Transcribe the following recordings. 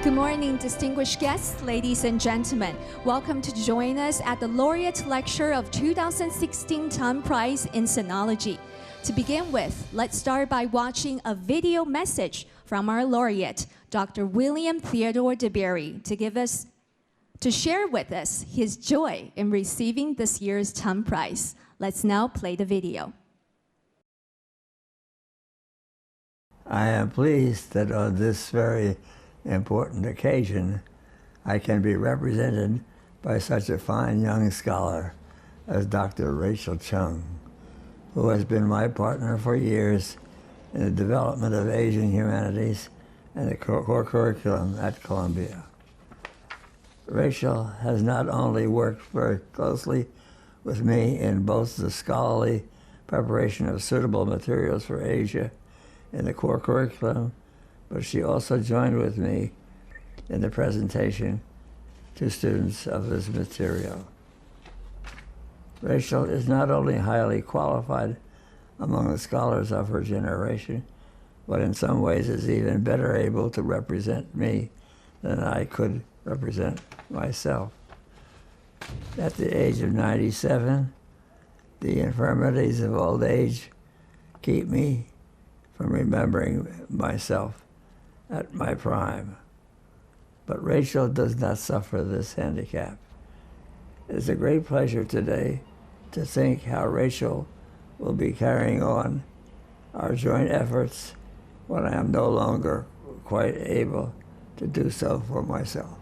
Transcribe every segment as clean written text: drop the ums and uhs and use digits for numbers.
Good morning, distinguished guests, ladies and gentlemen. Welcome to join us at the Laureate Lecture of 2016 Tang Prize in Sinology. To begin with, let's start by watching a video message from our laureate, Dr. William Theodore DeBerry, to share with us his joy in receiving this year's Tang Prize. Let's now play the video. I am pleased that on this very important occasion, I can be represented by such a fine young scholar as Dr. Rachel Chung, who has been my partner for years in the development of Asian humanities and the core curriculum at Columbia. Rachel has not only worked very closely with me in both the scholarly preparation of suitable materials for Asia in the core curriculum, but she also joined with me in the presentation to students of this material. Rachel is not only highly qualified among the scholars of her generation, but in some ways is even better able to represent me than I could represent myself. At the age of 97, the infirmities of old age keep me from remembering myself at my prime. But Rachel does not suffer this handicap. It is a great pleasure today to think how Rachel will be carrying on our joint efforts when I am no longer quite able to do so for myself.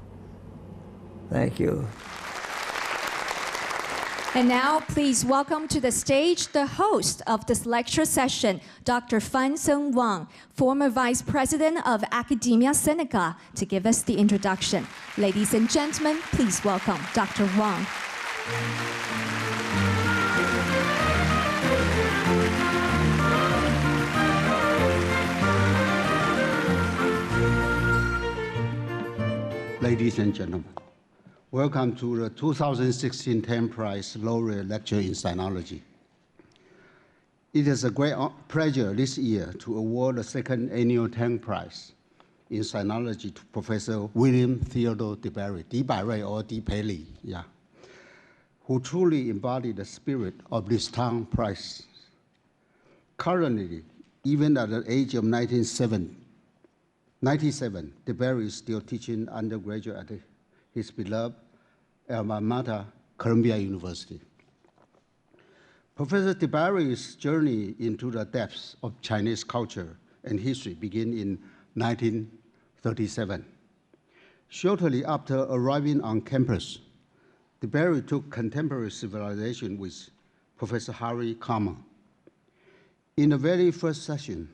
Thank you. And now, please welcome to the stage the host of this lecture session, Dr. Fan Seng Wang, former Vice President of Academia Sinica, to give us the introduction. Ladies and gentlemen, please welcome Dr. Wang. Ladies and gentlemen, welcome to the 2016 Tang Prize Laureate Lecture in Sinology. It is a great pleasure this year to award the second annual Tang Prize in Sinology to Professor William Theodore DeBerry, DeBerry or DePelli, who truly embodied the spirit of this Tang Prize. Currently, even at the age of 97, DeBerry is still teaching undergraduate at his beloved alma mater, Columbia University. Professor DeBerry's journey into the depths of Chinese culture and history began in 1937. Shortly after arriving on campus, DeBerry took contemporary civilization with Professor Harry Kamen. In the very first session,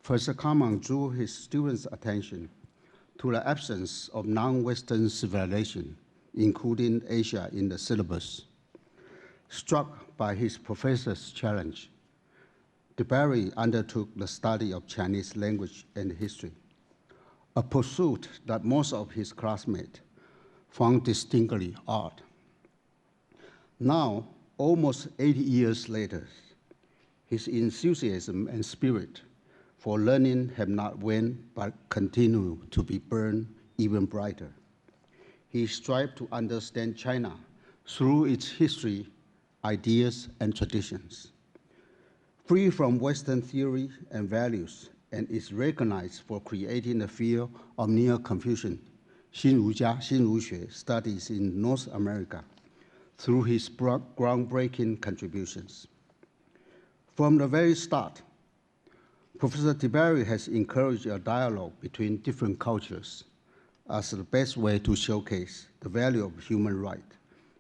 Professor Kamen drew his students' attention to the absence of non-Western civilization, including Asia, in the syllabus. Struck by his professor's challenge, DeBerry undertook the study of Chinese language and history, a pursuit that most of his classmates found distinctly odd. Now, almost 80 years later, his enthusiasm and spirit for learning have not waned, but continue to be burned even brighter. He strived to understand China through its history, ideas, and traditions. Free from Western theory and values, and is recognized for creating the field of Neo-Confucian, 新儒家, 新儒学 studies in North America through his groundbreaking contributions. From the very start, Professor DeBerry has encouraged a dialogue between different cultures as the best way to showcase the value of human rights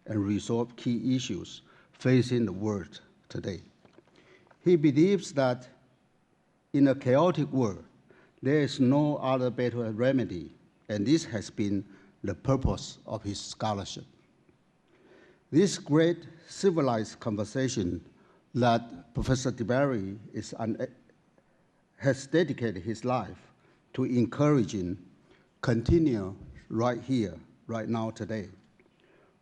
and resolve key issues facing the world today. He believes that in a chaotic world, there is no other better remedy, and this has been the purpose of his scholarship. This great civilized conversation that Professor DeBerry has dedicated his life to encouraging continue right here, right now, today.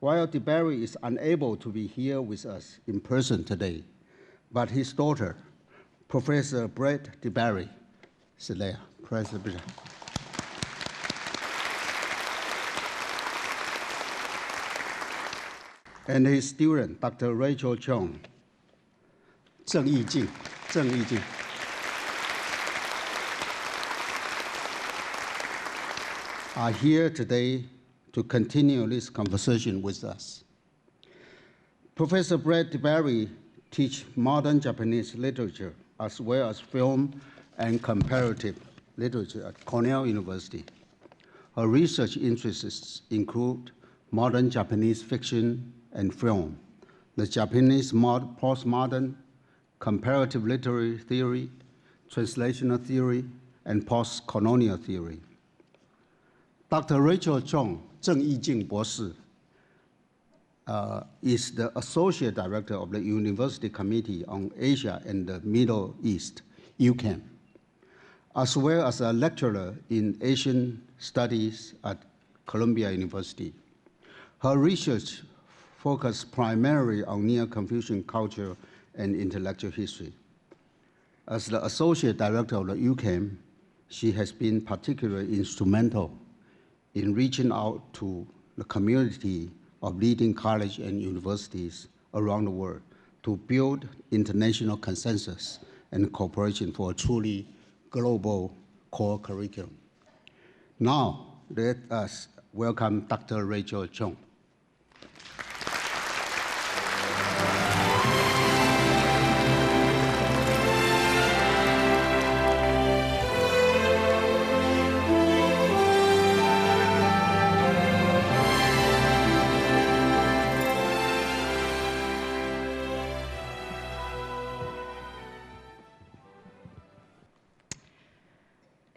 While DeBerry is unable to be here with us in person today, but his daughter, Professor Brett DeBerry, is there. Professor Brett. and his student, Dr. Rachel Chong, Zheng Yijing, are here today to continue this conversation with us. Professor Brett DeBerry teaches modern Japanese literature as well as film and comparative literature at Cornell University. Her research interests include modern Japanese fiction and film, the Japanese postmodern, comparative literary theory, translational theory, and post-colonial theory. Dr. Rachel Chong, Zheng Yijing 博士, is the Associate Director of the University Committee on Asia and the Middle East, UCAM, as well as a lecturer in Asian Studies at Columbia University. Her research focuses primarily on Neo-Confucian culture and intellectual history. As the Associate Director of the UCAM, she has been particularly instrumental in reaching out to the community of leading colleges and universities around the world to build international consensus and cooperation for a truly global core curriculum. Now, let us welcome Dr. Rachel Chong.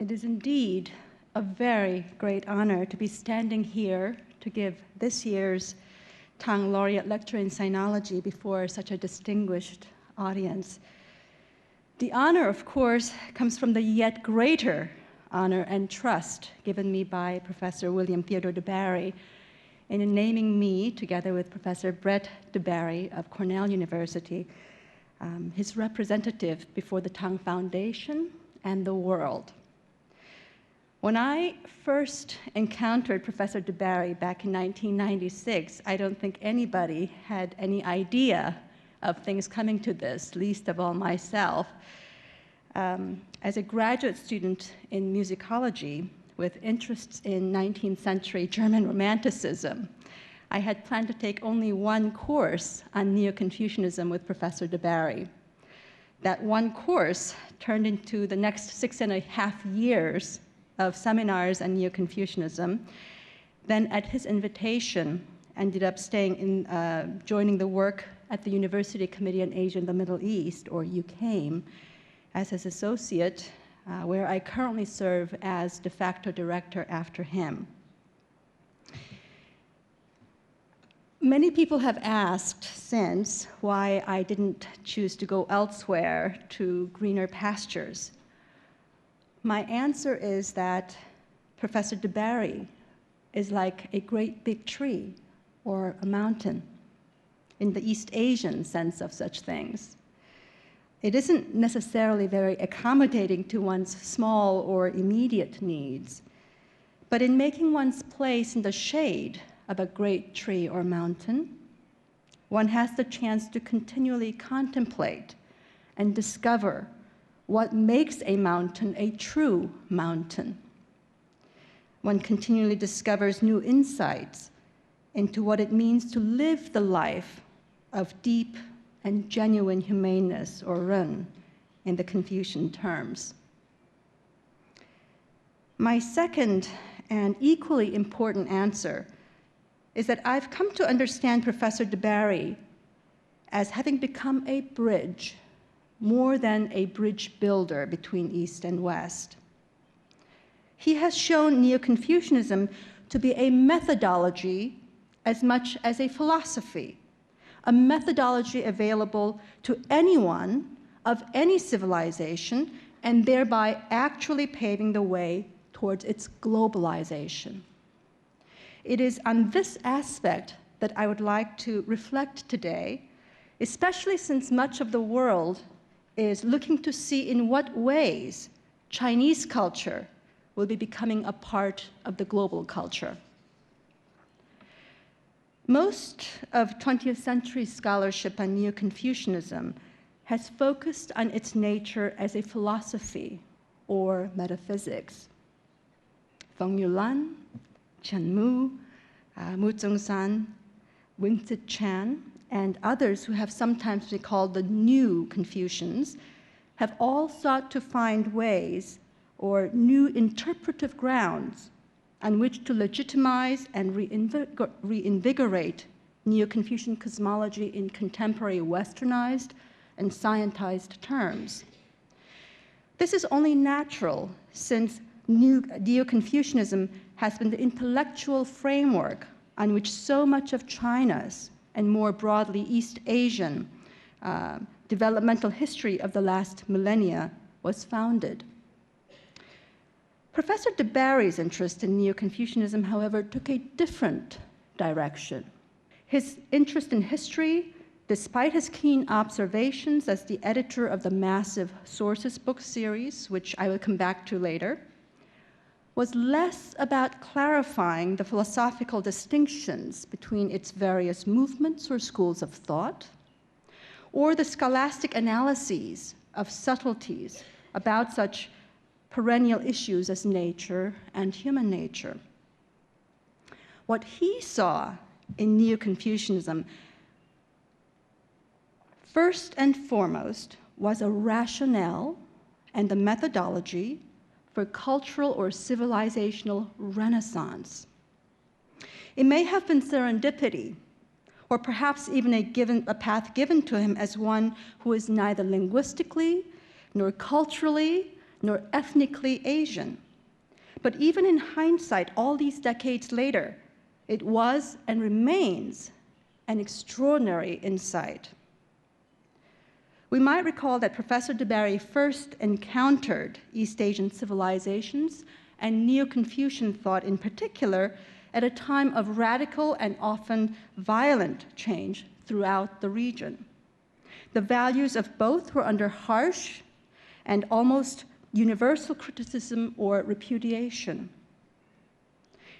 It is indeed a very great honor to be standing here to give this year's Tang Laureate Lecture in Sinology before such a distinguished audience. The honor, of course, comes from the yet greater honor and trust given me by Professor William Theodore DeBerry in naming me, together with Professor Brett DeBerry of Cornell University, his representative before the Tang Foundation and the world. When I first encountered Professor DeBerry back in 1996, I don't think anybody had any idea of things coming to this, least of all myself. As a graduate student in musicology with interests in 19th century German Romanticism, I had planned to take only one course on Neo-Confucianism with Professor DeBerry. That one course turned into the next 6.5 years of seminars on Neo-Confucianism. Then at his invitation, ended up joining the work at the University Committee on Asia and the Middle East, or UCAM, as his associate, where I currently serve as de facto director after him. Many people have asked since why I didn't choose to go elsewhere to greener pastures. My answer is that Professor DeBerry is like a great big tree or a mountain in the East Asian sense of such things. It isn't necessarily very accommodating to one's small or immediate needs, but in making one's place in the shade of a great tree or mountain, one has the chance to continually contemplate and discover what makes a mountain a true mountain. One continually discovers new insights into what it means to live the life of deep and genuine humaneness, or ren, in the Confucian terms. My second and equally important answer is that I've come to understand Professor DeBerry as having become a bridge, more than a bridge builder between East and West. He has shown Neo-Confucianism to be a methodology as much as a philosophy, a methodology available to anyone of any civilization, and thereby actually paving the way towards its globalization. It is on this aspect that I would like to reflect today, especially since much of the world is looking to see in what ways Chinese culture will be becoming a part of the global culture. Most of 20th century scholarship on Neo-Confucianism has focused on its nature as a philosophy or metaphysics. Feng Yulan, Chen Mu, Mu Zhongsan, Wing-Tzu Chan, and others who have sometimes been called the new Confucians have all sought to find ways or new interpretive grounds on which to legitimize and reinvigorate Neo-Confucian cosmology in contemporary westernized and scientized terms. This is only natural since Neo-Confucianism has been the intellectual framework on which so much of China's and more broadly East Asian developmental history of the last millennia was founded. Professor de Barry's interest in Neo-Confucianism, however, took a different direction. His interest in history, despite his keen observations as the editor of the massive Sources book series, which I will come back to later, was less about clarifying the philosophical distinctions between its various movements or schools of thought, or the scholastic analyses of subtleties about such perennial issues as nature and human nature. What he saw in Neo-Confucianism, first and foremost, was a rationale and a methodology for cultural or civilizational renaissance. It may have been serendipity, or perhaps even a path given to him as one who is neither linguistically, nor culturally, nor ethnically Asian. But even in hindsight, all these decades later, it was and remains an extraordinary insight. We might recall that Professor de Barry first encountered East Asian civilizations and Neo-Confucian thought in particular at a time of radical and often violent change throughout the region. The values of both were under harsh and almost universal criticism or repudiation.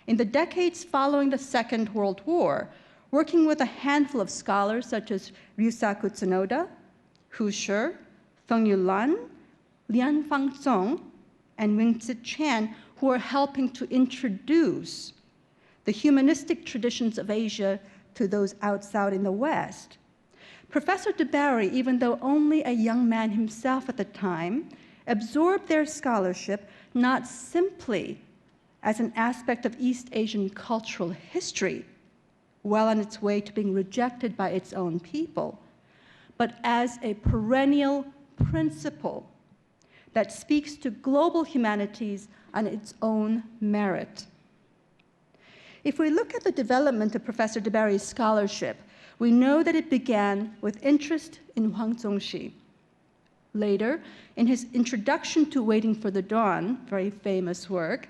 In the decades following the Second World War, working with a handful of scholars such as Ryusaku Tsunoda, Hu Shi, Feng Yulan, Lian Fangzong, and Wing-Tzu Chan, who are helping to introduce the humanistic traditions of Asia to those outside in the West. Professor de Barry, even though only a young man himself at the time, absorbed their scholarship not simply as an aspect of East Asian cultural history, well on its way to being rejected by its own people, but as a perennial principle that speaks to global humanities on its own merit. If we look at the development of Professor de Barry's scholarship, we know that it began with interest in Huang Zongxi. Later, in his Introduction to Waiting for the Dawn, very famous work,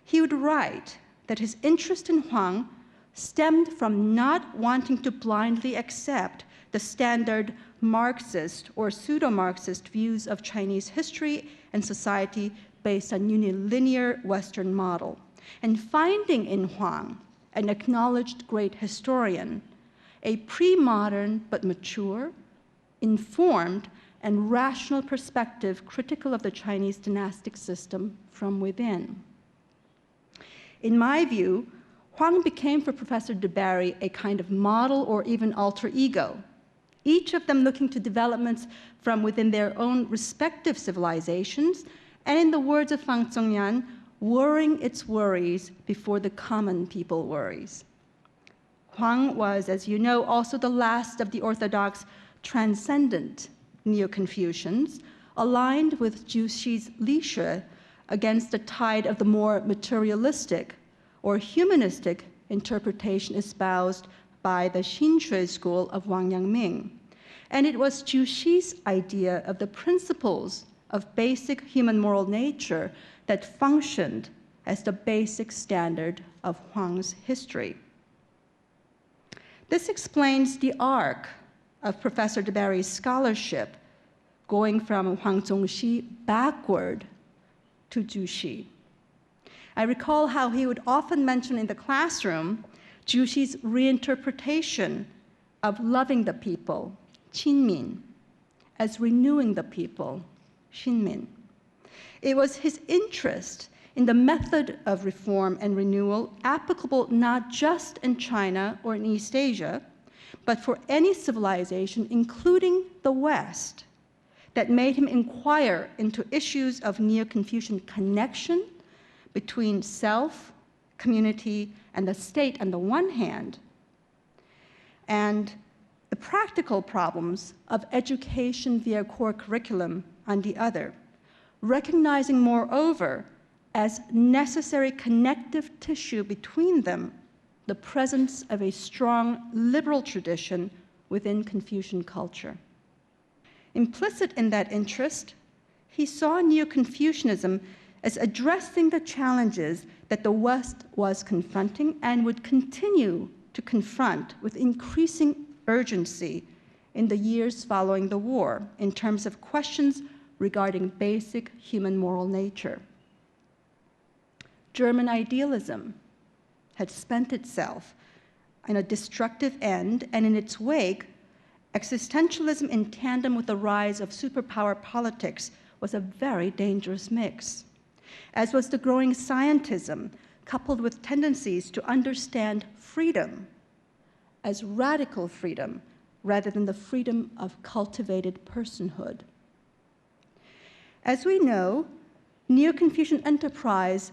he would write that his interest in Huang stemmed from not wanting to blindly accept the standard Marxist or pseudo-Marxist views of Chinese history and society based on unilinear Western model, and finding in Huang, an acknowledged great historian, a pre-modern but mature, informed, and rational perspective critical of the Chinese dynastic system from within. In my view, Huang became for Professor de Barry a kind of model or even alter ego, each of them looking to developments from within their own respective civilizations, and in the words of Fang Zongyan, worrying its worries before the common people worries. Huang was, as you know, also the last of the orthodox transcendent Neo-Confucians, aligned with Zhu Xi's Li Shi against the tide of the more materialistic or humanistic interpretation espoused by the Xinshui school of Wang Yangming. And it was Zhu Xi's idea of the principles of basic human moral nature that functioned as the basic standard of Huang's history. This explains the arc of Professor de Barry's scholarship, going from Huang Zongxi backward to Zhu Xi. I recall how he would often mention in the classroom Juxi's reinterpretation of loving the people, 亲民, as renewing the people, 新民. It was his interest in the method of reform and renewal applicable not just in China or in East Asia, but for any civilization, including the West, that made him inquire into issues of Neo-Confucian connection between self, community, and the state on the one hand, and the practical problems of education via core curriculum on the other, recognizing moreover as necessary connective tissue between them the presence of a strong liberal tradition within Confucian culture. Implicit in that interest, he saw Neo-Confucianism as addressing the challenges that the West was confronting and would continue to confront with increasing urgency in the years following the war in terms of questions regarding basic human moral nature. German idealism had spent itself in a destructive end, and in its wake, existentialism in tandem with the rise of superpower politics was a very dangerous mix, as was the growing scientism coupled with tendencies to understand freedom as radical freedom rather than the freedom of cultivated personhood. As we know, Neo-Confucian enterprise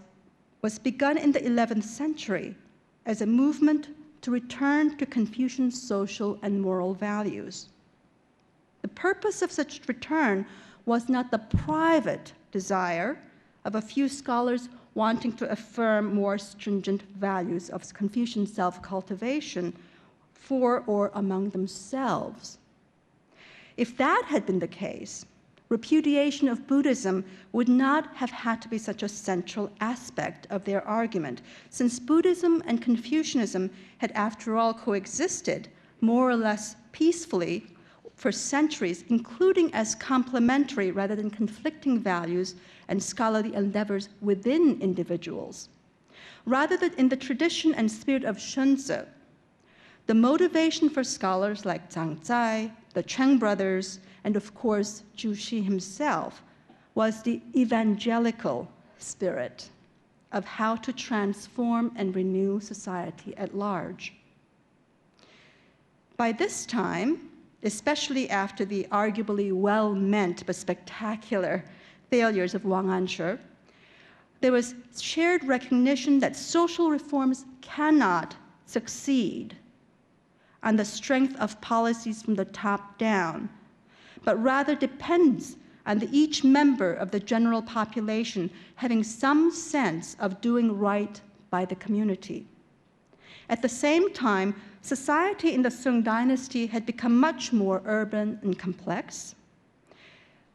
was begun in the 11th century as a movement to return to Confucian social and moral values. The purpose of such return was not the private desire of a few scholars wanting to affirm more stringent values of Confucian self-cultivation for or among themselves. If that had been the case, repudiation of Buddhism would not have had to be such a central aspect of their argument, since Buddhism and Confucianism had, after all, coexisted more or less peacefully for centuries, including as complementary rather than conflicting values and scholarly endeavors within individuals. Rather than in the tradition and spirit of Shunzi, the motivation for scholars like Zhang Zai, the Tang brothers, and of course, Juxi himself, was the evangelical spirit of how to transform and renew society at large. By this time, especially after the arguably well-meant but spectacular failures of Wang Anshe, there was shared recognition that social reforms cannot succeed on the strength of policies from the top down, but rather depends on each member of the general population having some sense of doing right by the community. At the same time, society in the Sung dynasty had become much more urban and complex.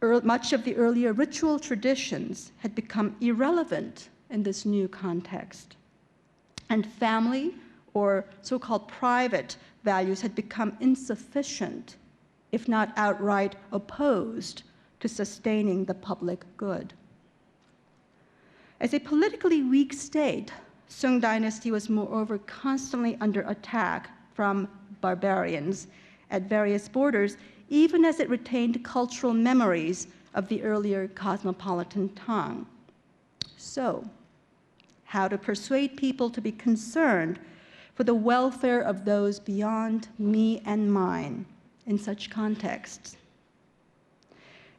Much of the earlier ritual traditions had become irrelevant in this new context. And family, or so-called private values, had become insufficient, if not outright opposed to sustaining the public good. As a politically weak state, Sung dynasty was moreover constantly under attack from barbarians at various borders, even as it retained cultural memories of the earlier cosmopolitan Tang. So, how to persuade people to be concerned for the welfare of those beyond me and mine in such contexts?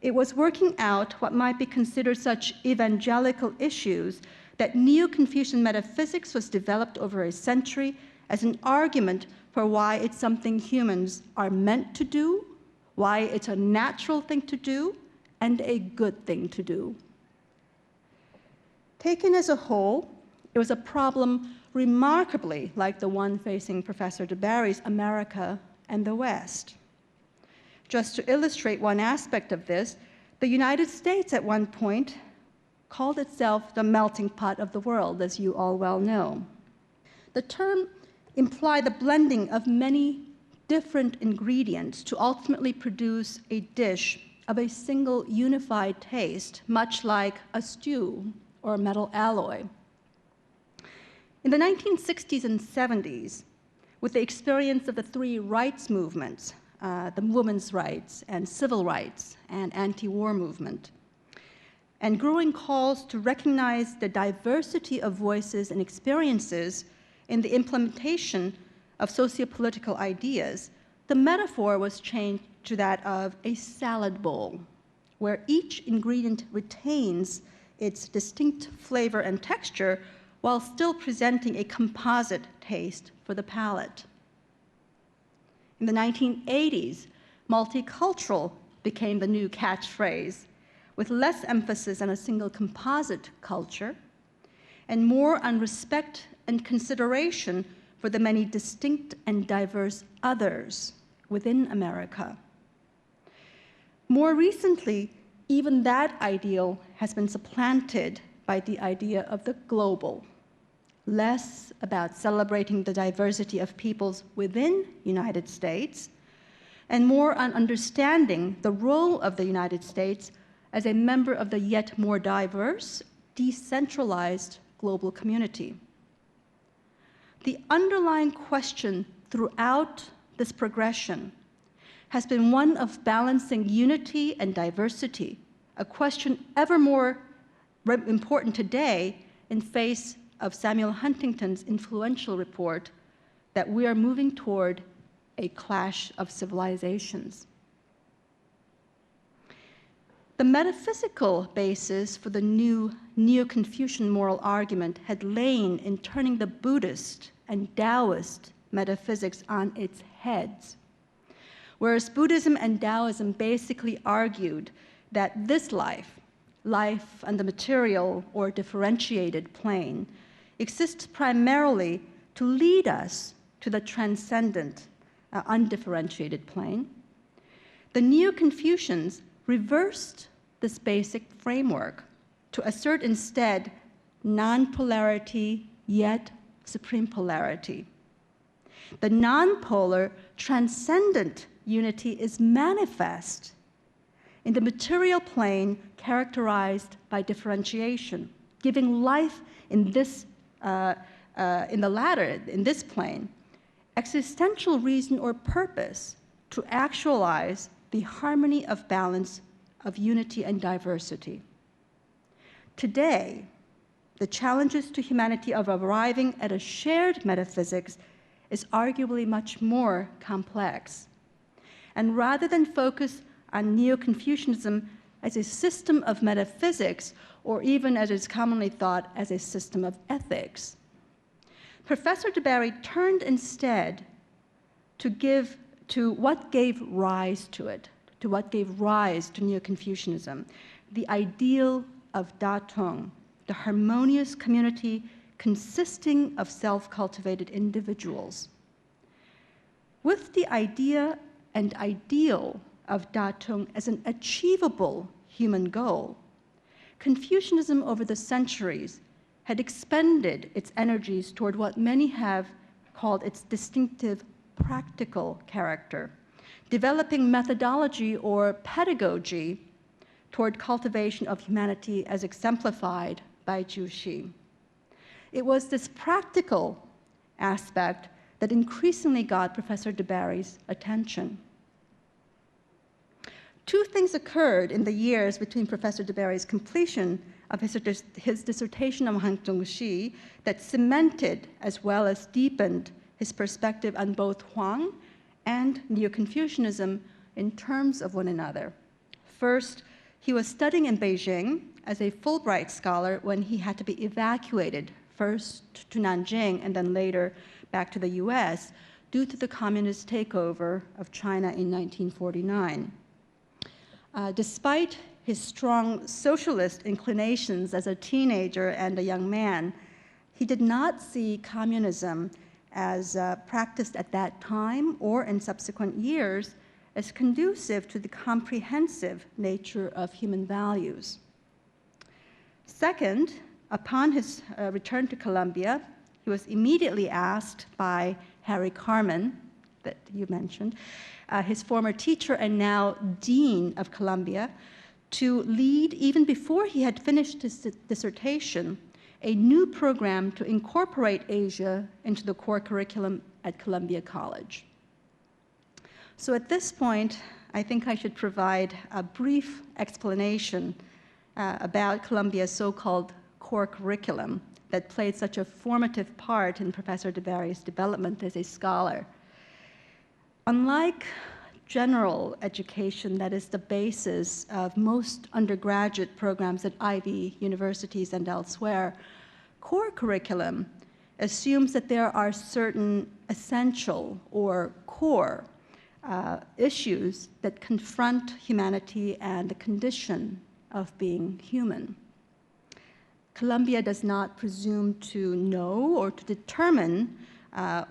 It was working out what might be considered such evangelical issues that Neo-Confucian metaphysics was developed over a century as an argument for why it's something humans are meant to do, why it's a natural thing to do, and a good thing to do. Taken as a whole, it was a problem remarkably like the one facing Professor DeBarry's America and the West. Just to illustrate one aspect of this, the United States at one point called itself the melting pot of the world, as you all well know. The term implied the blending of many different ingredients to ultimately produce a dish of a single unified taste, much like a stew or metal alloy. In the 1960s and 70s, with the experience of the three rights movements, the women's rights and civil rights and anti-war movement, and growing calls to recognize the diversity of voices and experiences in the implementation of sociopolitical ideas, the metaphor was changed to that of a salad bowl, where each ingredient retains its distinct flavor and texture while still presenting a composite taste for the palate. In the 1980s, multicultural became the new catchphrase, with less emphasis on a single composite culture and more on respect and consideration for the many distinct and diverse others within America. More recently, even that ideal has been supplanted by the idea of the global, less about celebrating the diversity of peoples within the United States, and more on understanding the role of the United States as a member of the yet more diverse, decentralized global community. The underlying question throughout this progression has been one of balancing unity and diversity, a question ever more important today in face of Samuel Huntington's influential report that we are moving toward a clash of civilizations. The metaphysical basis for the new Neo-Confucian moral argument had lain in turning the Buddhist and Taoist metaphysics on its heads. Whereas Buddhism and Taoism basically argued that this life on the material or differentiated plane, exists primarily to lead us to the transcendent, undifferentiated plane, the Neo-Confucians reversed this basic framework to assert instead non-polarity yet supreme polarity. The non-polar transcendent unity is manifest in the material plane characterized by differentiation, giving life in this in this plane, existential reason or purpose to actualize the harmony of balance of unity and diversity. Today, the challenges to humanity of arriving at a shared metaphysics is arguably much more complex. And rather than focus on Neo-Confucianism as a system of metaphysics, or even as is commonly thought as a system of ethics, Professor DeBary turned instead to what gave rise to it, to what gave rise to Neo-Confucianism, the ideal of Datung, the harmonious community consisting of self-cultivated individuals. With the idea and ideal of Datung as an achievable human goal, Confucianism over the centuries had expended its energies toward what many have called its distinctive practical character, developing methodology or pedagogy toward cultivation of humanity as exemplified by Juxi. It was this practical aspect that increasingly got Professor DeBary's attention. Two things occurred in the years between Professor DeBary's completion of his dissertation on Han Zhongxi that cemented as well as deepened his perspective on both Huang and Neo-Confucianism in terms of one another. First, he was studying in Beijing as a Fulbright scholar when he had to be evacuated, first to Nanjing and then later back to the US, due to the communist takeover of China in 1949. Despite his strong socialist inclinations as a teenager and a young man, he did not see communism as practiced at that time or in subsequent years as conducive to the comprehensive nature of human values. Second, upon his return to Columbia, he was immediately asked by Harry Carman, that you mentioned, his former teacher and now dean of Columbia, to lead, even before he had finished his dissertation, a new program to incorporate Asia into the core curriculum at Columbia College. So at this point, I think I should provide a brief explanation about Columbia's so-called core curriculum that played such a formative part in Professor DeBerry's development as a scholar. Unlike general education that is the basis of most undergraduate programs at Ivy universities and elsewhere, core curriculum assumes that there are certain essential or core issues that confront humanity and the condition of being human. Columbia does not presume to know or to determine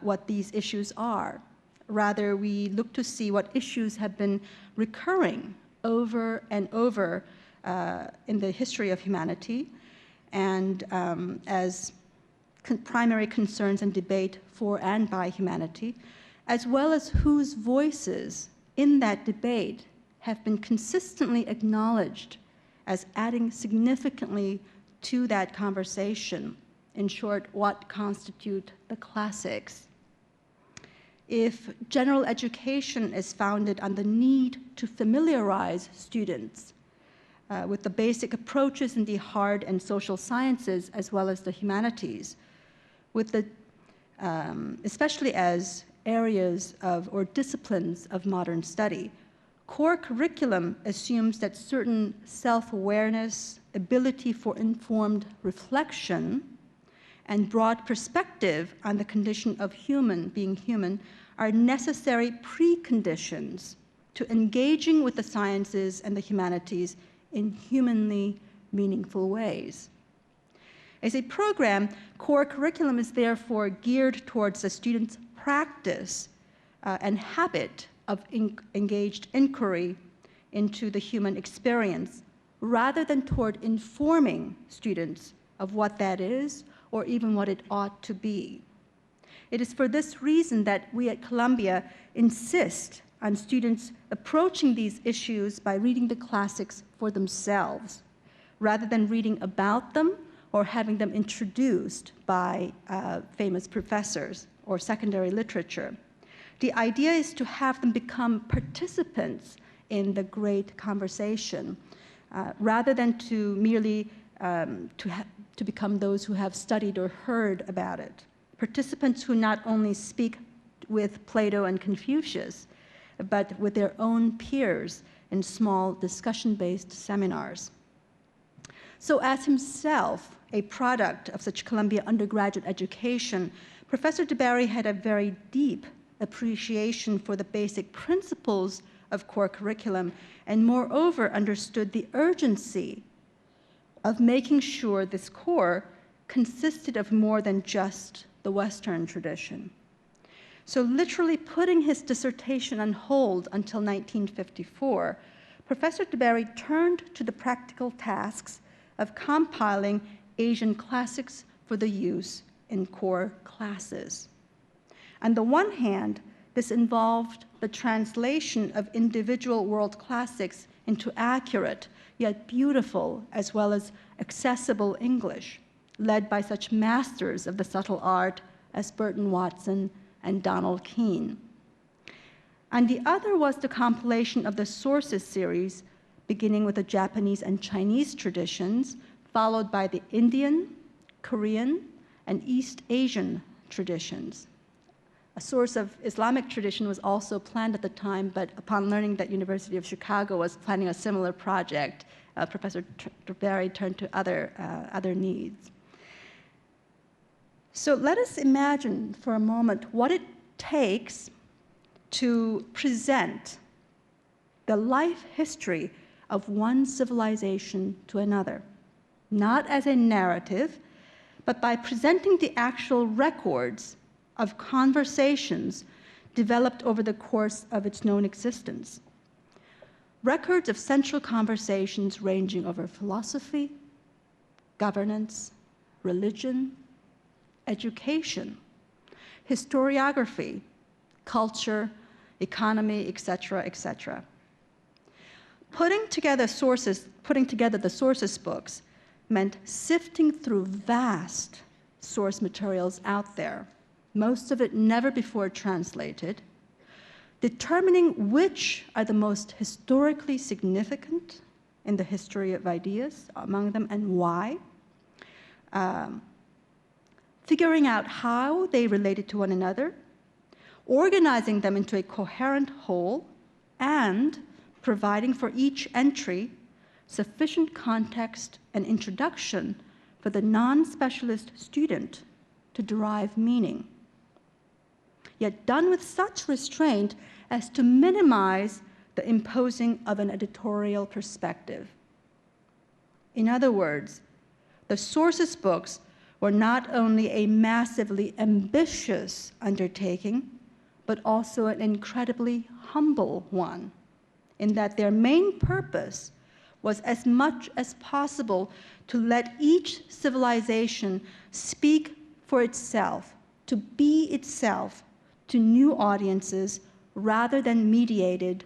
what these issues are. Rather, we look to see what issues have been recurring over and over in the history of humanity, and as primary concerns and debate for and by humanity, as well as whose voices in that debate have been consistently acknowledged as adding significantly to that conversation. In short, what constitute the classics. If general education is founded on the need to familiarize students with the basic approaches in the hard and social sciences as well as the humanities, with the, especially as areas of or disciplines of modern study, core curriculum assumes that certain self-awareness, ability for informed reflection, and broad perspective on the condition of being human, are necessary preconditions to engaging with the sciences and the humanities in humanly meaningful ways. As a program, core curriculum is therefore geared towards the student's practice and habit of engaged inquiry into the human experience, rather than toward informing students of what that is or even what it ought to be. It is for this reason that we at Columbia insist on students approaching these issues by reading the classics for themselves, rather than reading about them or having them introduced by famous professors or secondary literature. The idea is to have them become participants in the great conversation, rather than to merely to become those who have studied or heard about it. Participants who not only speak with Plato and Confucius, but with their own peers in small discussion-based seminars. So as himself a product of such Columbia undergraduate education, Professor DeBerry had a very deep appreciation for the basic principles of core curriculum, and moreover understood the urgency of making sure this core consisted of more than just the Western tradition. So literally putting his dissertation on hold until 1954, Professor DeBerry turned to the practical tasks of compiling Asian classics for the use in core classes. On the one hand, this involved the translation of individual world classics into accurate, yet beautiful, as well as accessible English, led by such masters of the subtle art as Burton Watson and Donald Keene. And the other was the compilation of the Sources series, beginning with the Japanese and Chinese traditions, followed by the Indian, Korean, and East Asian traditions. A source of Islamic tradition was also planned at the time, but upon learning that University of Chicago was planning a similar project, Professor DeBerry turned to other needs. So let us imagine for a moment what it takes to present the life history of one civilization to another, not as a narrative, but by presenting the actual records of conversations developed over the course of its known existence. Records of central conversations ranging over philosophy, governance, religion, education, historiography, culture, economy, etc., etc. Putting together the sources books meant sifting through vast source materials out there, most of it never before translated, determining which are the most historically significant in the history of ideas among them and why, figuring out how they related to one another, organizing them into a coherent whole, and providing for each entry sufficient context and introduction for the non-specialist student to derive meaning, yet done with such restraint as to minimize the imposing of an editorial perspective. In other words, the sources books were not only a massively ambitious undertaking, but also an incredibly humble one, in that their main purpose was as much as possible to let each civilization speak for itself, to be itself to new audiences rather than mediated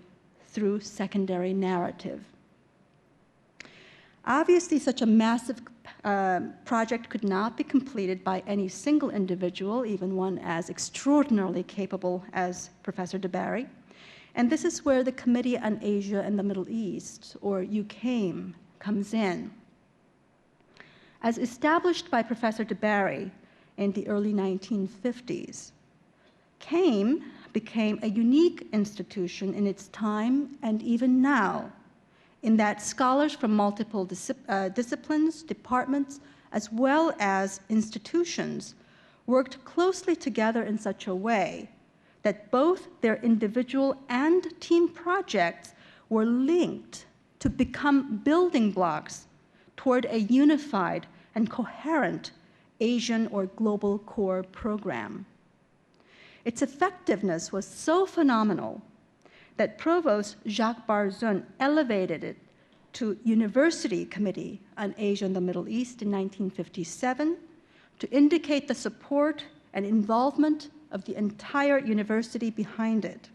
through secondary narrative. Obviously, such a massive project could not be completed by any single individual, even one as extraordinarily capable as Professor DeBarry. And this is where the Committee on Asia and the Middle East, or UCAIM, comes in. As established by Professor DeBarry in the early 1950s, CAIM became a unique institution in its time and even now, in that scholars from multiple disciplines, departments, as well as institutions worked closely together in such a way that both their individual and team projects were linked to become building blocks toward a unified and coherent Asian or global core program. Its effectiveness was so phenomenal that Provost Jacques Barzun elevated it to University Committee on Asia and the Middle East in 1957 to indicate the support and involvement of the entire university behind it.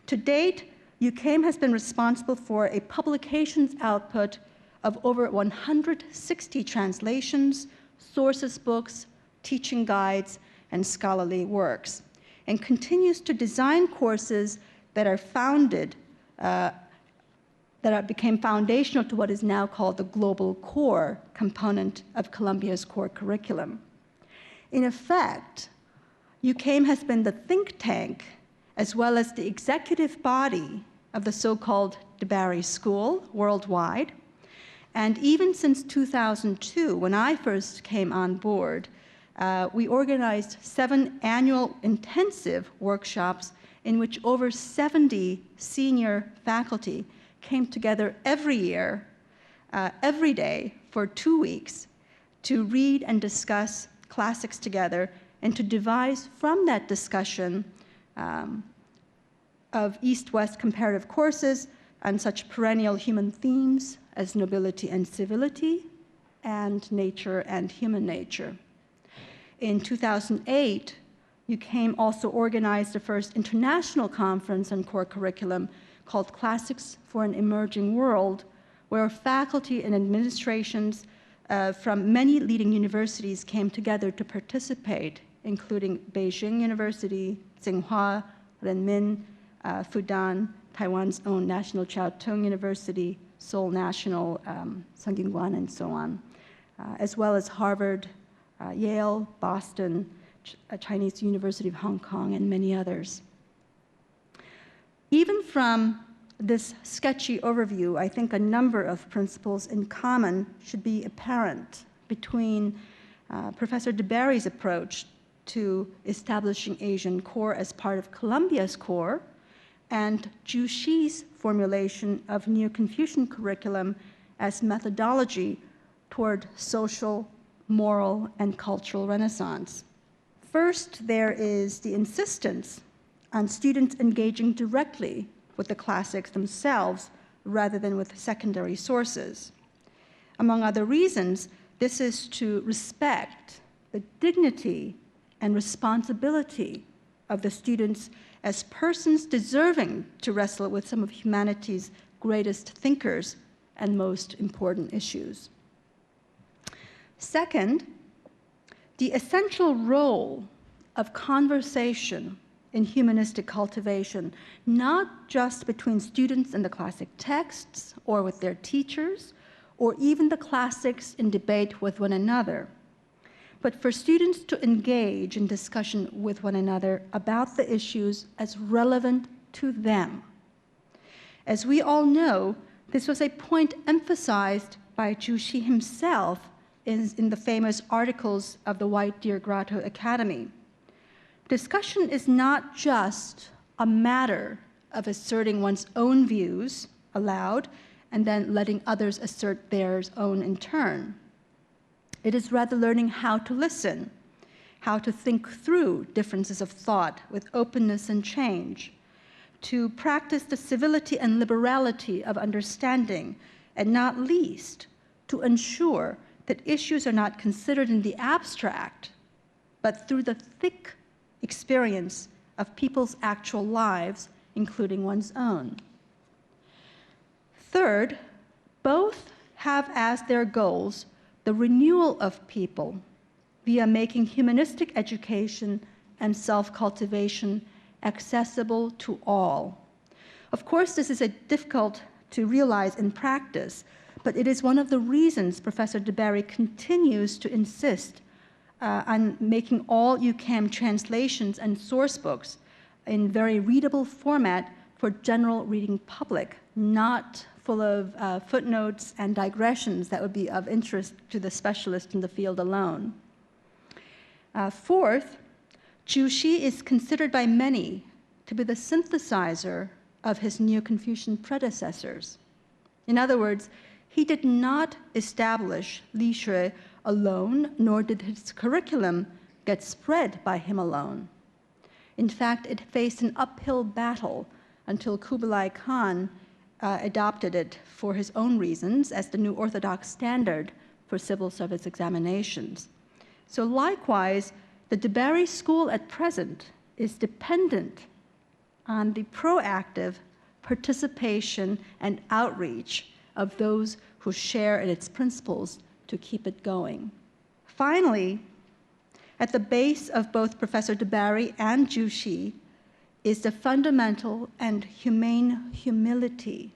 To date, UCAIM has been responsible for a publications output of over 160 translations, sources books, teaching guides, and scholarly works, and continues to design courses that are became foundational to what is now called the Global Core component of Columbia's core curriculum. In effect, UCAIM has been the think tank as well as the executive body of the so-called DeBarry School worldwide. And even since 2002, when I first came on board, we organized 7 annual intensive workshops in which over 70 senior faculty came together every year, every day for 2 weeks to read and discuss classics together and to devise from that discussion of East-West comparative courses on such perennial human themes as nobility and civility and nature and human nature. In 2008, UCAIM also organized the first international conference on core curriculum called Classics for an Emerging World, where faculty and administrations from many leading universities came together to participate, including Beijing University, Tsinghua, Renmin, Fudan, Taiwan's own National Chiao Tung University, Seoul National, Sungkyunkwan, and so on, as well as Harvard, Yale, Boston, Chinese University of Hong Kong, and many others. Even from this sketchy overview, I think a number of principles in common should be apparent between Professor DeBarry's approach to establishing Asian core as part of Columbia's core and Zhu Xi's formulation of Neo-Confucian curriculum as methodology toward social, moral, and cultural renaissance. First, there is the insistence on students engaging directly with the classics themselves rather than with secondary sources. Among other reasons, this is to respect the dignity and responsibility of the students as persons deserving to wrestle with some of humanity's greatest thinkers and most important issues. Second, the essential role of conversation in humanistic cultivation, not just between students and the classic texts or with their teachers, or even the classics in debate with one another, but for students to engage in discussion with one another about the issues as relevant to them. As we all know, this was a point emphasized by Zhu Xi himself in the famous articles of the White Deer Grotto Academy. Discussion is not just a matter of asserting one's own views aloud and then letting others assert theirs own in turn. It is rather learning how to listen, how to think through differences of thought with openness and change, to practice the civility and liberality of understanding, and not least, to ensure that issues are not considered in the abstract, but through the thick experience of people's actual lives, including one's own. Third, both have as their goals the renewal of people via making humanistic education and self-cultivation accessible to all. Of course, this is difficult to realize in practice, but it is one of the reasons Professor DeBerry continues to insist on making all UCAM translations and source books in very readable format for general reading public, not full of footnotes and digressions that would be of interest to the specialist in the field alone. Fourth, Zhu Xi is considered by many to be the synthesizer of his Neo-Confucian predecessors. In other words, he did not establish Li Shui alone, nor did his curriculum get spread by him alone. In fact, it faced an uphill battle until Kublai Khan adopted it for his own reasons as the new orthodox standard for civil service examinations. So likewise, the DeBerry School at present is dependent on the proactive participation and outreach of those who share in its principles to keep it going. Finally, at the base of both Professor DeBerry and Zhu Xi is the fundamental and humane humility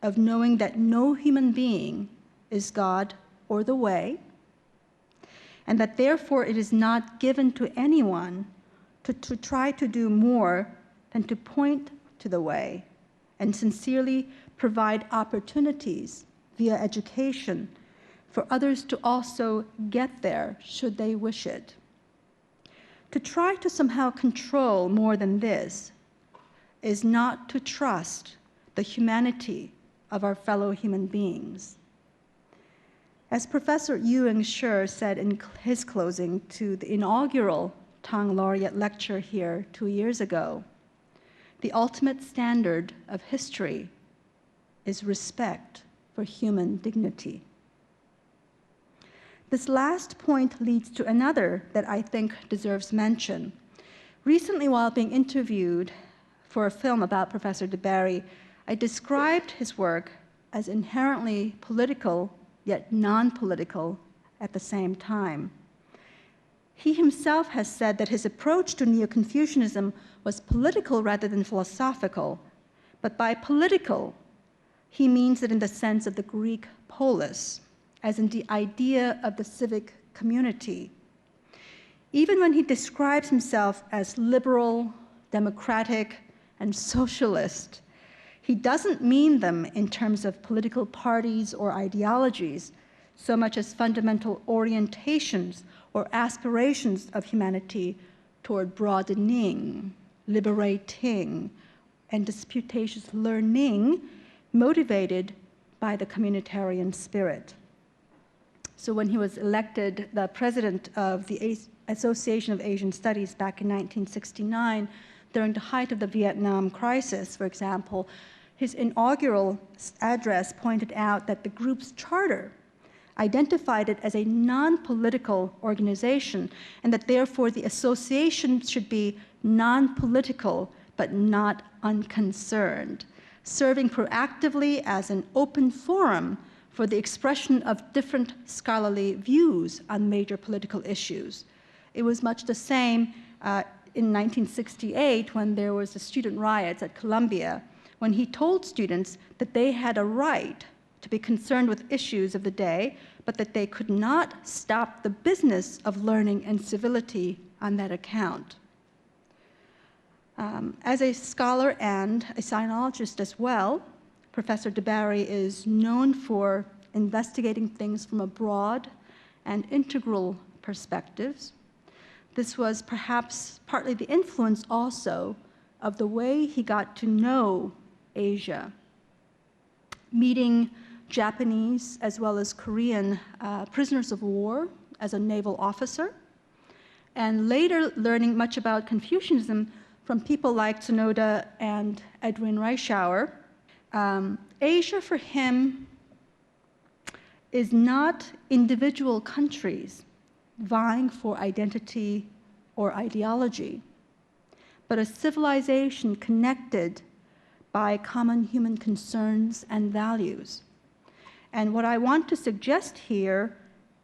of knowing that no human being is God or the way, and that therefore it is not given to anyone to try to do more than to point to the way and sincerely provide opportunities via education for others to also get there should they wish it. To try to somehow control more than this is not to trust the humanity of our fellow human beings. As Professor Ewing Sher said in his closing to the inaugural Tang Laureate lecture here 2 years ago, the ultimate standard of history is respect for human dignity. This last point leads to another that I think deserves mention. Recently, while being interviewed for a film about Professor DeBerry, I described his work as inherently political, yet non-political at the same time. He himself has said that his approach to Neo-Confucianism was political rather than philosophical, but by political, he means it in the sense of the Greek polis, as in the idea of the civic community. Even when he describes himself as liberal, democratic, and socialist, he doesn't mean them in terms of political parties or ideologies, so much as fundamental orientations or aspirations of humanity toward broadening, liberating, and disputatious learning motivated by the communitarian spirit. So when he was elected the president of the Association of Asian Studies back in 1969, during the height of the Vietnam crisis, for example, his inaugural address pointed out that the group's charter identified it as a non-political organization, and that therefore the association should be non-political but not unconcerned, serving proactively as an open forum for the expression of different scholarly views on major political issues, It was much the same in 1968 when there was the student riots at Columbia, when he told students that they had a right to be concerned with issues of the day, but that they could not stop the business of learning and civility on that account. As a scholar and a sinologist as well, Professor DeBarry is known for investigating things from a broad and integral perspectives. This was perhaps partly the influence also of the way he got to know Asia, meeting Japanese as well as Korean prisoners of war as a naval officer, and later learning much about Confucianism from people like Tsunoda and Edwin Reischauer. Asia for him is not individual countries vying for identity or ideology, but a civilization connected by common human concerns and values. And what I want to suggest here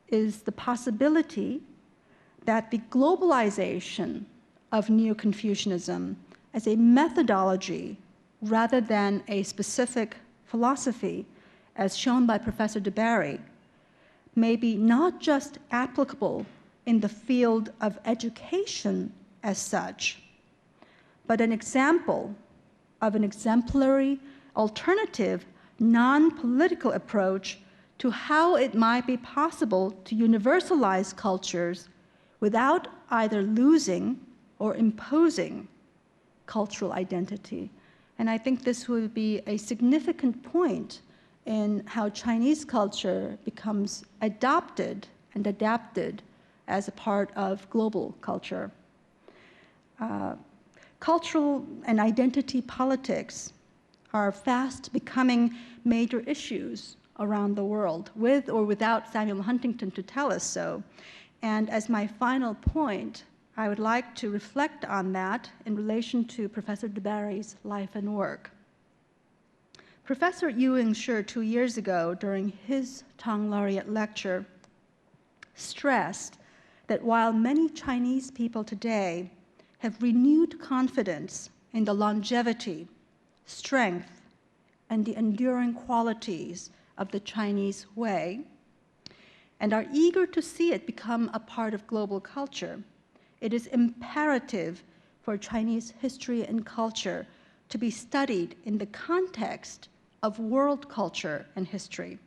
is the possibility that the globalization of Neo-Confucianism as a methodology rather than a specific philosophy, as shown by Professor DeBarry, may be not just applicable in the field of education as such, but an example of an exemplary, alternative, non-political approach to how it might be possible to universalize cultures without either losing or imposing cultural identity. And I think this would be a significant point in how Chinese culture becomes adopted and adapted as a part of global culture. Cultural and identity politics are fast becoming major issues around the world, with or without Samuel Huntington to tell us so. And as my final point, I would like to reflect on that in relation to Professor DeBarry's life and work. Professor Ewing Shi 2 years ago, during his Tang Laureate lecture, stressed that while many Chinese people today have renewed confidence in the longevity, strength, and the enduring qualities of the Chinese way, and are eager to see it become a part of global culture, it is imperative for Chinese history and culture to be studied in the context of world culture and history.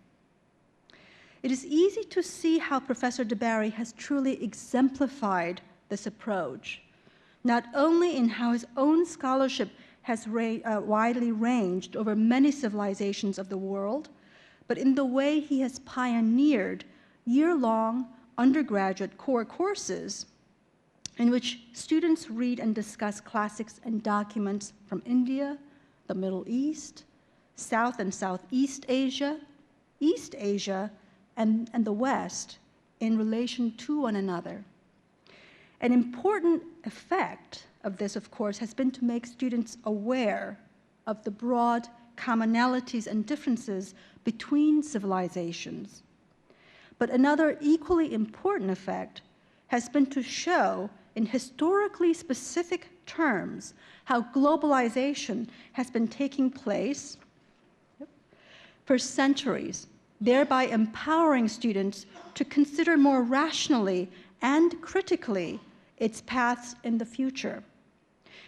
It is easy to see how Professor DeBarry has truly exemplified this approach, not only in how his own scholarship has widely ranged over many civilizations of the world, but in the way he has pioneered year-long undergraduate core courses in which students read and discuss classics and documents from India, the Middle East, South and Southeast Asia, East Asia, and the West in relation to one another. An important effect of this, of course, has been to make students aware of the broad commonalities and differences between civilizations. But another equally important effect has been to show in historically specific terms how globalization has been taking place for centuries, thereby empowering students to consider more rationally and critically its paths in the future.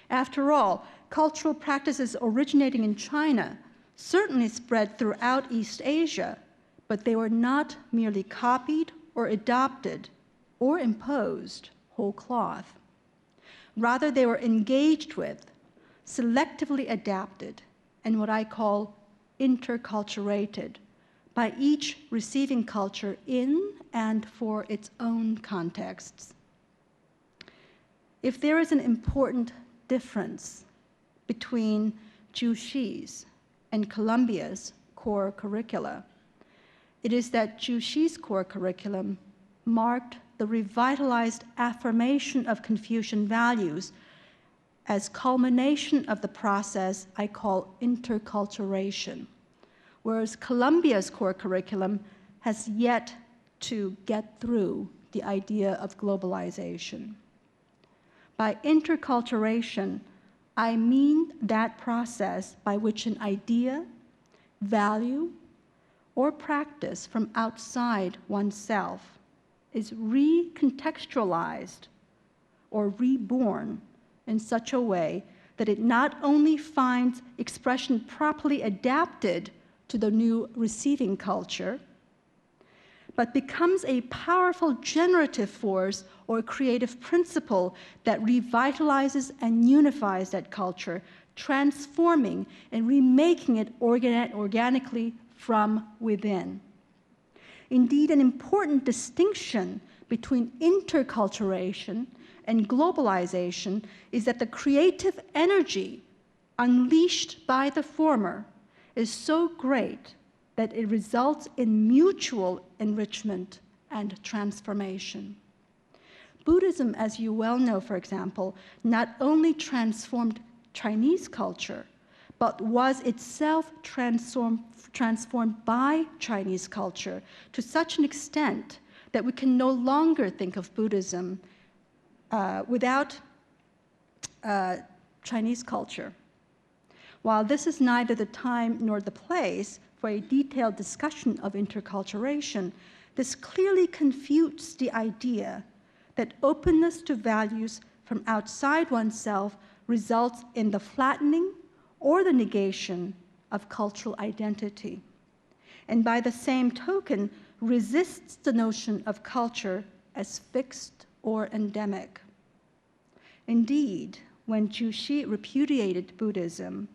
After all, cultural practices originating in China certainly spread throughout East Asia, but they were not merely copied or adopted or imposed whole cloth. Rather, they were engaged with, selectively adapted, and what I call interculturated, by each receiving culture in and for its own contexts. If there is an important difference between Jushi's and Columbia's core curricula, it is that Jushi's core curriculum marked the revitalized affirmation of Confucian values as culmination of the process I call interculturation, whereas Columbia's core curriculum has yet to get through the idea of globalization. By interculturation, I mean that process by which an idea, value, or practice from outside oneself is recontextualized or reborn in such a way that it not only finds expression properly adapted to the new receiving culture, but becomes a powerful generative force or creative principle that revitalizes and unifies that culture, transforming and remaking it organically from within. Indeed, an important distinction between interculturation and globalization is that the creative energy unleashed by the former is so great that it results in mutual enrichment and transformation. Buddhism, as you well know, for example, not only transformed Chinese culture, but was itself transformed by Chinese culture to such an extent that we can no longer think of Buddhism without Chinese culture. While this is neither the time nor the place for a detailed discussion of interculturation, this clearly confutes the idea that openness to values from outside oneself results in the flattening or the negation of cultural identity, and by the same token resists the notion of culture as fixed or endemic. Indeed, when Jushi repudiated Buddhism,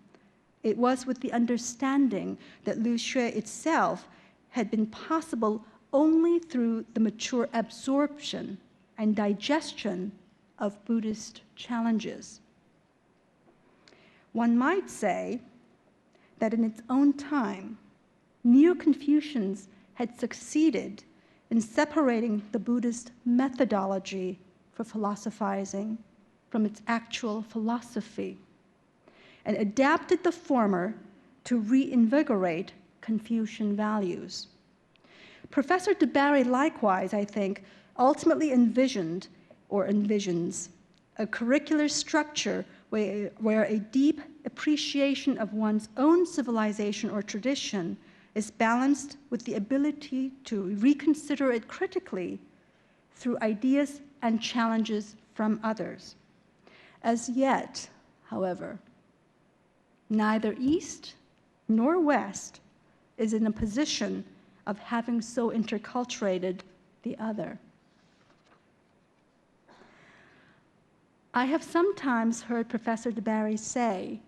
it was with the understanding that Lu Xue itself had been possible only through the mature absorption and digestion of Buddhist challenges. One might say that in its own time, Neo-Confucians had succeeded in separating the Buddhist methodology for philosophizing from its actual philosophy, and adapted the former to reinvigorate Confucian values. Professor de Bary likewise, I think, ultimately envisions a curricular structure where a deep appreciation of one's own civilization or tradition is balanced with the ability to reconsider it critically through ideas and challenges from others. As yet, however, neither East nor West is in a position of having so interculturated the other. I have sometimes heard Professor de Bary say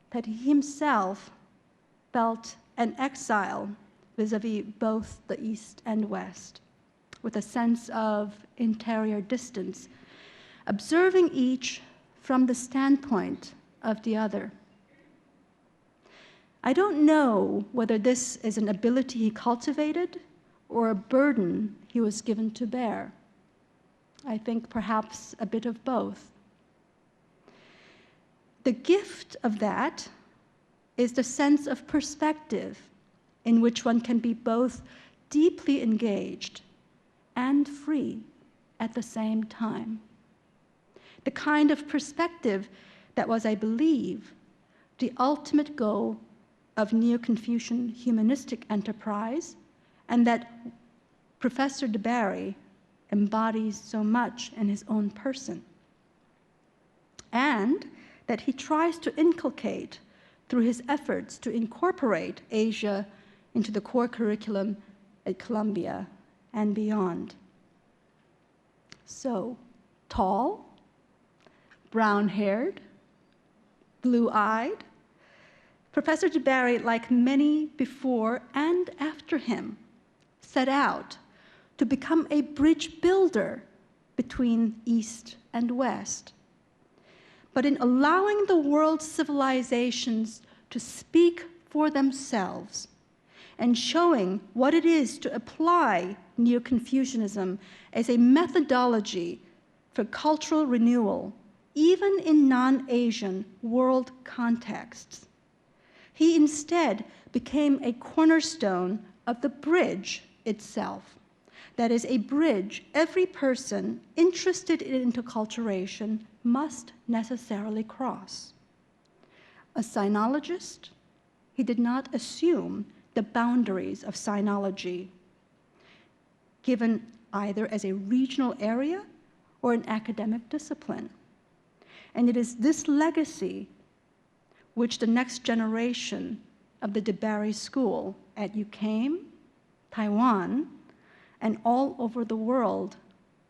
that he himself felt an exile vis-a-vis both the East and West, with a sense of interior distance, observing each from the standpoint of the other. I don't know whether this is an ability he cultivated or a burden he was given to bear. I think perhaps a bit of both. The gift of that is the sense of perspective in which one can be both deeply engaged and free at the same time. The kind of perspective that was, I believe, the ultimate goal of Neo-Confucian humanistic enterprise, and that Professor de Bary embodies so much in his own person, and that he tries to inculcate through his efforts to incorporate Asia into the core curriculum at Columbia and beyond. So, tall, brown-haired, blue-eyed, Professor de Bary, like many before and after him, set out to become a bridge builder between East and West. But in allowing the world's civilizations to speak for themselves and showing what it is to apply Neo-Confucianism as a methodology for cultural renewal, even in non-Asian world contexts, he instead became a cornerstone of the bridge itself, that is a bridge every person interested in interculturation must necessarily cross. A sinologist, he did not assume the boundaries of sinology, given either as a regional area or an academic discipline. And it is this legacy which the next generation of the DeBarry School at UCAM, Taiwan, and all over the world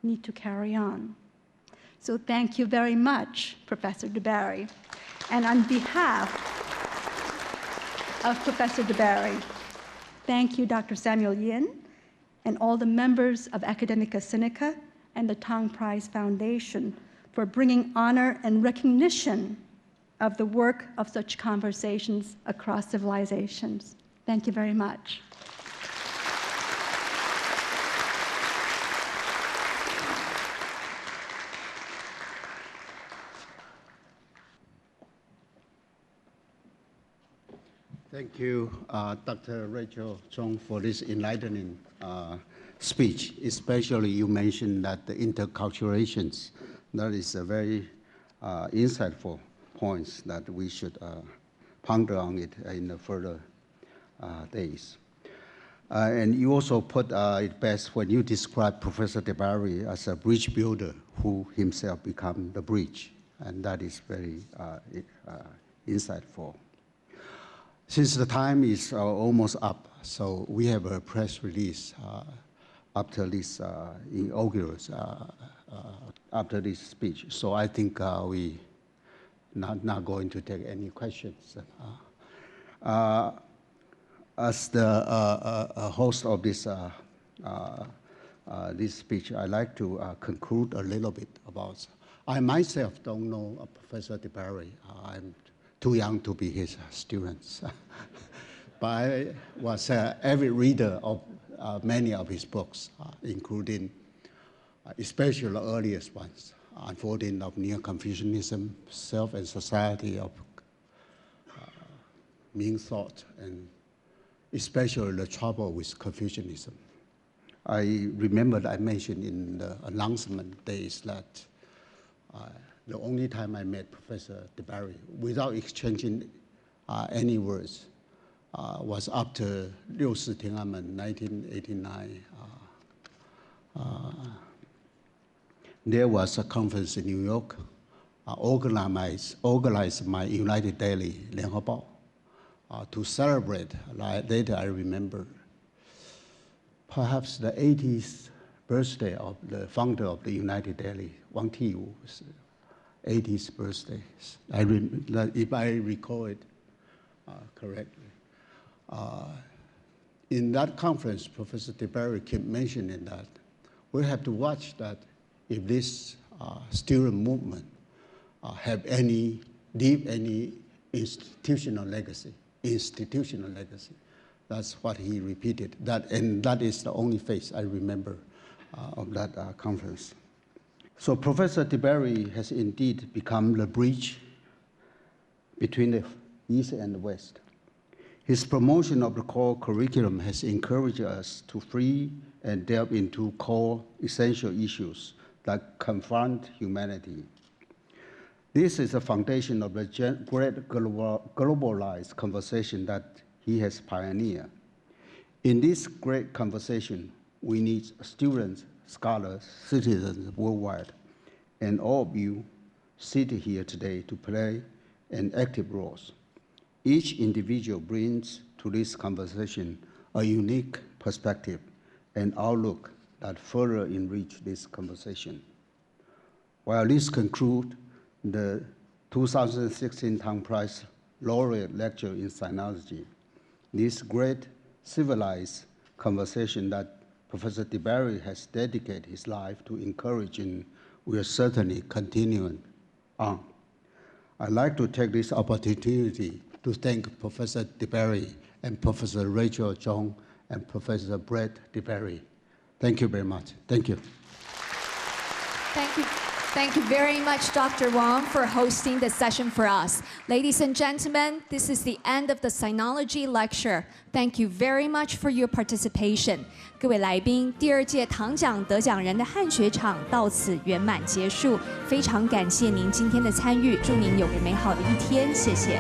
need to carry on. So thank you very much, Professor DeBarry. And on behalf of Professor DeBarry, thank you, Dr. Samuel Yin, and all the members of Academia Sinica and the Tang Prize Foundation for bringing honor and recognition of the work of such conversations across civilizations. Thank you very much. Thank you, Dr. Rachel Chong, for this enlightening speech. Especially you mentioned that the interculturations, that is a very insightful points that we should ponder on it in the further days. And you also put it best when you describe Professor DeBarry as a bridge builder who himself became the bridge, and that is very insightful. Since the time is almost up, so we have a press release after this inaugural, after this speech. So I think we not going to take any questions. As the host of this this speech, I'd like to conclude a little bit about. I myself don't know Professor DeBarry. I'm too young to be his students. But I was an avid reader of many of his books, including especially the earliest ones, Unfolding of Neo-Confucianism, Self and Society of Ming Thought, and especially the trouble with Confucianism. I remember I mentioned in the announcement days that the only time I met Professor DeBarry without exchanging any words was after 六四天安门 1989. There was a conference in New York, organized by United Daily 联合报 to celebrate. Later I remember, perhaps the 80th birthday of the founder of the United Daily, Wang Tiwu's 80th birthday. If I recall it correctly. In that conference, Professor DeBarry kept mentioning that we have to watch that if this student movement have any institutional legacy. That's what he repeated. And that is the only face I remember of that conference. So Professor DeBarry has indeed become the bridge between the East and the West. His promotion of the core curriculum has encouraged us to free and delve into core essential issues that confront humanity. This is the foundation of the great globalized conversation that he has pioneered. In this great conversation, we need students, scholars, citizens worldwide, and all of you sit here today to play an active role. Each individual brings to this conversation a unique perspective and outlook that further enrich this conversation. While this concludes the 2016 Tang Prize Laureate Lecture in Sinology, this great civilized conversation that Professor DeBarry has dedicated his life to encouraging will certainly continue on. I'd like to take this opportunity to thank Professor DeBarry and Professor Rachel Chong and Professor Brett DeBarry. Thank you very much. Thank you. Thank you. Thank you very much, Dr. Wang, for hosting the session for us. Ladies and gentlemen, this is the end of the Sinology lecture. Thank you very much for your participation. 各位来宾，第2届唐奖得奖人的汉学场到此圆满结束。非常感谢您今天的参与，祝您有个美好的一天，谢谢。